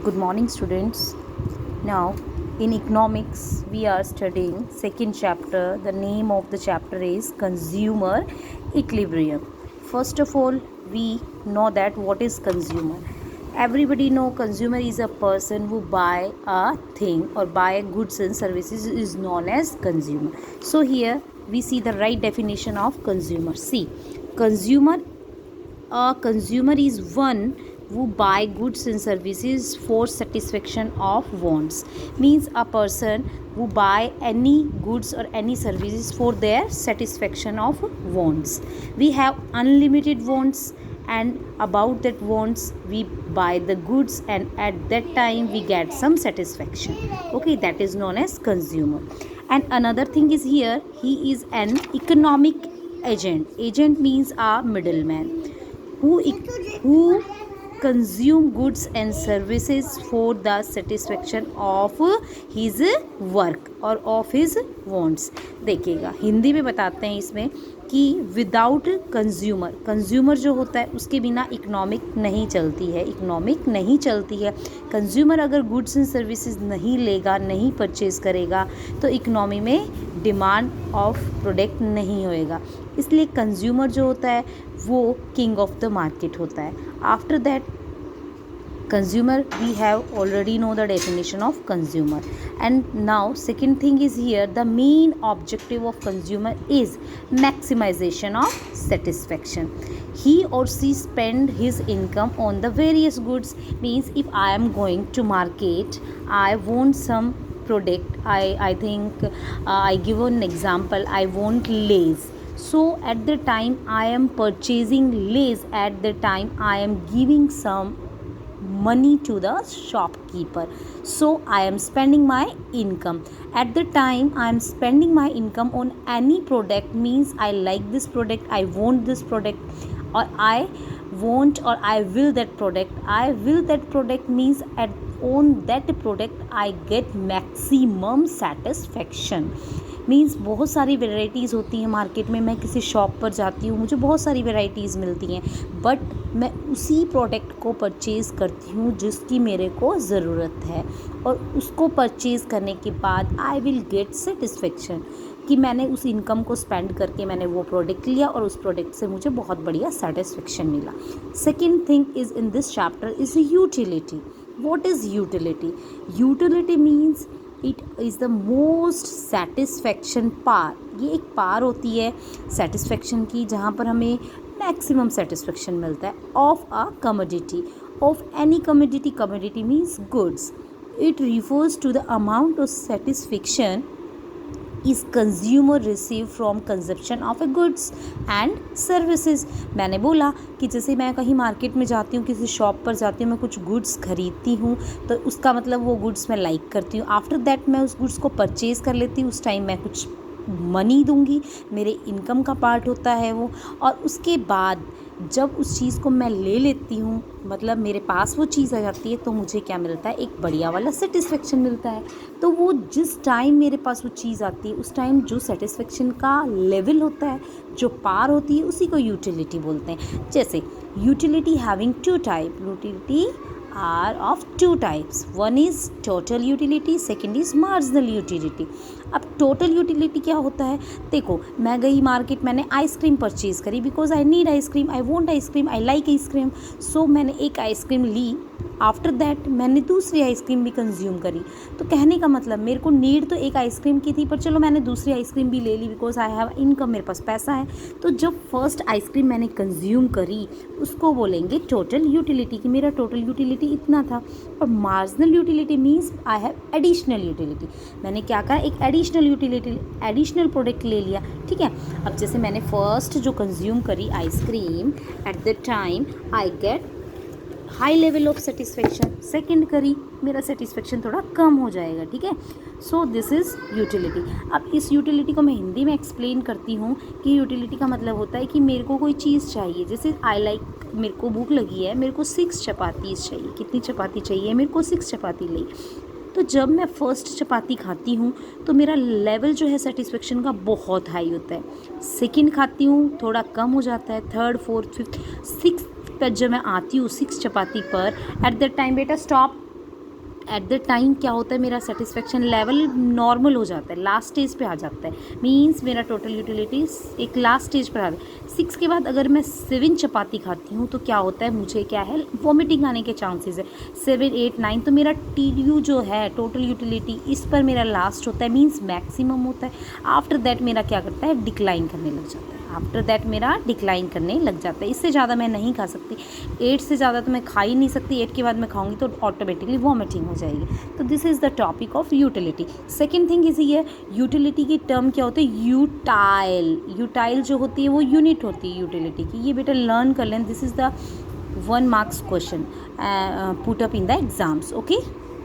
Good morning, students. Now, in economics, we are studying second chapter. The name of the chapter is Consumer Equilibrium. First of all, we know that what is consumer. Everybody know consumer is a person who buy a thing or buy goods and services is known as consumer. So here we see the right definition of consumer. See, consumer a consumer is one who buy goods and services for satisfaction of wants. Means a person who buy any goods or any services for their satisfaction of wants. We have unlimited wants, and about that wants we buy the goods, and at that time we get some satisfaction. Okay, that is known as consumer. And another thing is here, he is an economic agent. Agent means a middleman who consume goods and services for the satisfaction of his work और of his wants. देखिएगा हिंदी में बताते हैं इसमें कि without consumer, consumer जो होता है उसके बिना इकोनॉमिक नहीं चलती है, इकोनॉमिक नहीं चलती है. कंज्यूमर अगर गुड्स एंड सर्विसेज नहीं लेगा, नहीं परचेज करेगा तो इकोनॉमी में डिमांड ऑफ प्रोडक्ट नहीं होएगा. इसलिए कंज्यूमर जो होता है वो किंग ऑफ द मार्केट होता है. After that consumer, we have already know the definition of consumer. And now second thing is here, the main objective of consumer is maximization of satisfaction. He or she spend his income on the various goods. Means if I am going to market, I want some product, I think I give an example, I want Lay's. So at the time I am purchasing Lay's, at the time I am giving some money to the shopkeeper. So I am spending my income. At the time I am spending my income on any product. Means I like this product, I want this product, or I want or I will that product. I will that product means at on that product I get maximum satisfaction. Means बहुत सारी varieties होती हैं market में. मैं किसी shop पर जाती हूँ, मुझे बहुत सारी वेराइटीज़ मिलती हैं, बट मैं उसी प्रोडक्ट को परचेज़ करती हूँ जिसकी मेरे को ज़रूरत है, और उसको परचेज़ करने के बाद आई विल गेट सेटिस्फेक्शन कि मैंने उस इनकम को स्पेंड करके मैंने वो प्रोडक्ट लिया और उस प्रोडक्ट से मुझे बहुत बढ़िया सेटिस्फेक्शन मिला. Second thing is in this chapter is utility. What is utility? Utility means it is the most satisfaction पार. ये एक पार होती है सेटिस्फेक्शन की जहाँ पर हमें मैक्सिमम सेटिस्फेक्शन मिलता है of a commodity, of any commodity. Commodity means goods. It refers to the amount of satisfaction is consumer receive from consumption of a goods and services. मैंने बोला कि जैसे मैं कहीं मार्केट में जाती हूँ, किसी शॉप पर जाती हूँ, मैं कुछ गुड्स खरीदती हूँ तो उसका मतलब वो गुड्स मैं लाइक करती हूँ. आफ्टर दैट मैं उस गुड्स को परचेज़ कर लेती हूँ. उस टाइम मैं कुछ मनी दूंगी, मेरे इनकम का पार्ट होता है वो. और उसके बाद जब उस चीज़ को मैं ले लेती हूँ, मतलब मेरे पास वो चीज़ आ जाती है, तो मुझे क्या मिलता है? एक बढ़िया वाला सेटिस्फेक्शन मिलता है. तो वो जिस टाइम मेरे पास वो चीज़ आती है उस टाइम जो सेटिस्फेक्शन का लेवल होता है, जो पार होती है, उसी को यूटिलिटी बोलते हैं. जैसे utility having two type. Utility are of two types. One is total utility, second is marginal utility. अब टोटल यूटिलिटी क्या होता है? देखो, मैं गई मार्केट, मैंने आइसक्रीम परचेज़ करी because I need ice cream, I want ice cream, I like ice cream. So मैंने एक आइसक्रीम ली. आफ्टर दैट मैंने दूसरी आइसक्रीम भी कंज्यूम करी. तो कहने का मतलब मेरे को नीड तो एक आइसक्रीम की थी, पर चलो मैंने दूसरी आइसक्रीम भी ले ली बिकॉज आई हैव इनकम, मेरे पास पैसा है. तो जब फर्स्ट आइसक्रीम मैंने कंज्यूम करी उसको बोलेंगे टोटल यूटिलिटी, कि मेरा टोटल यूटिलिटी इतना था. और marginal utility means I have additional utility. मैंने क्या कहा? एक एडिशनल यूटिलिटी, एडिशनल प्रोडक्ट ले लिया. ठीक है. अब जैसे मैंने फर्स्ट जो कंज्यूम करी ice cream, at the time I get high level of satisfaction. Second करी, मेरा सेटिस्फेक्शन थोड़ा कम हो जाएगा. ठीक है. So this is utility. अब इस यूटिलिटी को मैं हिंदी में एक्सप्लेन करती हूँ कि यूटिलिटी का मतलब होता है कि मेरे को कोई चीज़ चाहिए. जैसे आई लाइक, मेरे को भूख लगी है, मेरे को 6 चपातीस चाहिए. कितनी चपाती चाहिए? मेरे को 6 चपाती ली. तो जब मैं फर्स्ट चपाती खाती हूँ तो मेरा लेवल जो है सेटिस्फेक्शन का बहुत हाई होता है. सेकेंड खाती हूँ थोड़ा कम हो जाता है. थर्ड, फोर्थ, फिफ्थ, सिक्स पर जब मैं आती हूँ 6 चपाती पर, एट दैट टाइम बेटा स्टॉप, एट द टाइम क्या होता है, मेरा सेटिस्फेक्शन लेवल नॉर्मल हो जाता है, लास्ट स्टेज पे आ जाता है, मीन्स मेरा टोटल यूटिलिटी एक लास्ट स्टेज पर आ रहा है। 6 के बाद अगर मैं 7 चपाती खाती हूँ तो क्या होता है, मुझे क्या है, वॉमिटिंग आने के चांसेस है। 7, 8, 9 तो मेरा TU जो है टोटल यूटिलिटी इस पर मेरा लास्ट होता है, मीन्स मैक्सिमम होता है। आफ्टर दैट मेरा क्या करता है, डिक्लाइन करने लग जाता है, आफ्टर दैट मेरा डिक्लाइन करने लग जाता है। इससे ज़्यादा मैं नहीं खा सकती, 8 से ज़्यादा तो मैं खा ही नहीं सकती, 8 के बाद मैं खाऊंगी तो ऑटोमेटिकली वॉमिटिंग हो जाएगी। तो this is the topic of utility. Second thing इसी है, यूटिलिटी की टर्म क्या होती है, यूटाइल। यूटाइल जो होती है वो यूनिट होती है यूटिलिटी की, ये बेटा लर्न कर लें, this is the 1 marks question put up in the exams, okay.